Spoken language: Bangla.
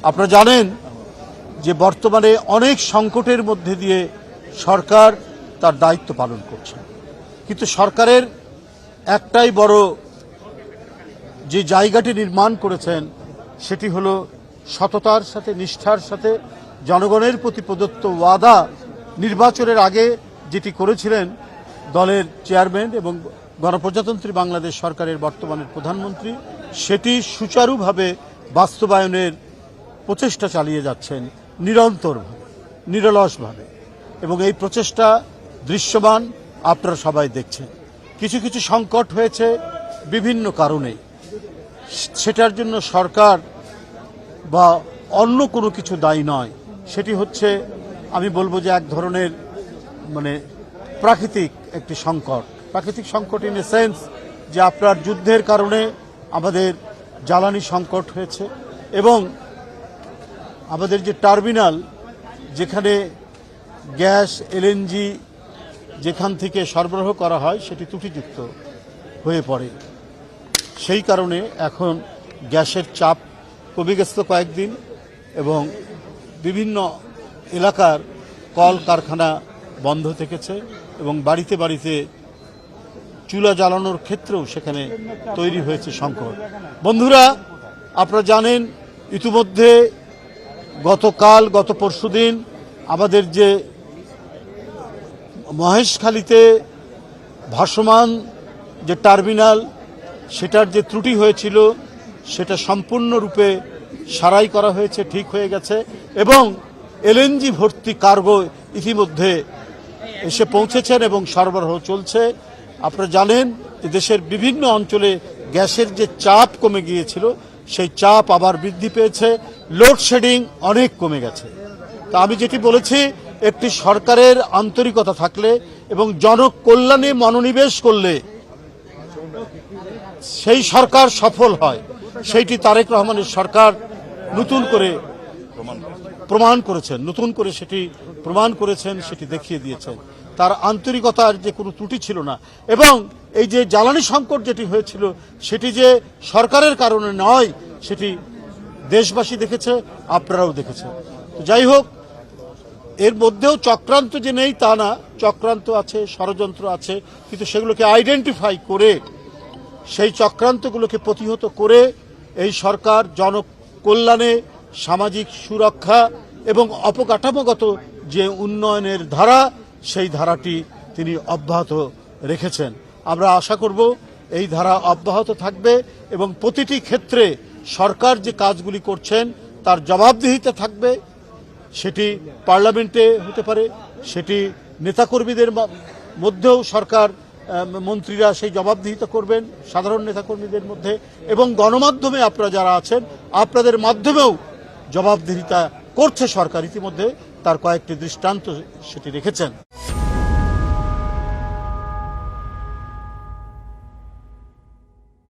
আপনারা জানেন যে বর্তমানে অনেক সংকটের মধ্যে দিয়ে সরকার তার দায়িত্ব পালন করছে, কিন্তু সরকারের একটাই বড় যে জায়গাটি নির্মাণ করেছেন সেটি হলো সততার সাথে, নিষ্ঠার সাথে জনগণের প্রতি প্রদত্ত ওয়াদা নির্বাচনের আগে যেটি করেছিলেন দলের চেয়ারম্যান এবং গণপ্রজাতন্ত্রী বাংলাদেশ সরকারের বর্তমানের প্রধানমন্ত্রী, সেটি সুচারুভাবে বাস্তবায়নের প্রচেষ্টা চালিয়ে যাচ্ছেন নিরন্তরভাবে, নিরলসভাবে, এবং এই প্রচেষ্টা দৃশ্যমান, আপনারা সবাই দেখছেন। কিছু কিছু সংকট হয়েছে বিভিন্ন কারণে, সেটার জন্য সরকার বা অন্য কোনো কিছু দায়ী নয়, সেটি হচ্ছে আমি বলবো যে এক ধরনের প্রাকৃতিক একটি সংকট, প্রাকৃতিক সংকট ইন এ সেন্স যে আপনার যুদ্ধের কারণে আমাদের জ্বালানি সংকট হয়েছে এবং আমাদের যে টার্মিনাল, যেখানে গ্যাস এলএনজি যেখান থেকে সরবরাহ করা হয় সেটি ত্রুটিযুক্ত হয়ে পড়ে। সেই কারণে এখন গ্যাসের চাপ কমে গেছে কয়েকদিন, এবং বিভিন্ন এলাকার কল কারখানা বন্ধ থেকেছে এবং বাড়িতে বাড়িতে চুলা জ্বালানোর ক্ষেত্রেও সেখানে তৈরি হয়েছে সংকট। বন্ধুরা, আপনারা জানেন ইতিমধ্যে গত পরশুদিন আমাদের যে মহেশখালীতে ভাসমান যে টার্মিনাল, সেটার যে ত্রুটি হয়েছিল সেটা সম্পূর্ণরূপে সারাই করা হয়েছে, ঠিক হয়ে গেছে, এবং এলএনজি ভর্তি কার্গো ইতিমধ্যে এসে পৌঁছেছেন এবং সরবরাহ চলছে। আপনারা জানেন যে দেশের বিভিন্ন অঞ্চলে গ্যাসের যে চাপ কমে গিয়েছিল সেই চাপ আবার বৃদ্ধি পেয়েছে, লোডশেডিং অনেক কমে গেছে। তা আমি যেটি বলেছি, একটি সরকারের আন্তরিকতা থাকলে এবং জনকল্যাণে মনোনিবেশ করলে সেই সরকার সফল হয়। সেইটি তারেক রহমানের সরকার নতুন করে প্রমাণ করেছেন, সেটি দেখিয়ে দিয়েছেন। তার আন্তরিকতার যে কোনো ত্রুটি ছিল না, এবং এই যে জ্বালানি সংকট যেটি হয়েছিল সেটি যে সরকারের কারণে নয়, সেটি দেশবাসী দেখেছে, আপনারাও দেখেছেন। তো যাই হোক, এর মধ্যেও চক্রান্ত যে নেই তা না, চক্রান্ত আছে, ষড়যন্ত্র আছে, কিন্তু সেগুলোকে আইডেন্টিফাই করে সেই চক্রান্তগুলোকে প্রতিহত করে এই সরকার জনকল্যাণে, সামাজিক সুরক্ষা এবং অবকাঠামোগত যে উন্নয়নের ধারা, সেই ধারাটি তিনি অব্যাহত রেখেছেন। আমরা আশা করব এই ধারা অব্যাহত থাকবে এবং প্রতিটি ক্ষেত্রে সরকার যে কাজগুলি করছেন তার জবাবদিহিতা থাকবে। সেটি পার্লামেন্টে হতে পারে, সেটি নেতাকর্মীদের মধ্যেও সরকার মন্ত্রীরা সেই জবাবদিহিতা করবেন সাধারণ নেতাকর্মীদের মধ্যে, এবং গণমাধ্যমে আপনারা যারা আছেন আপনাদের মাধ্যমেও জবাবদিহিতা করছে সরকার। ইতিমধ্যে তার কয়েকটি দৃষ্টান্ত সেটি রেখেছেন।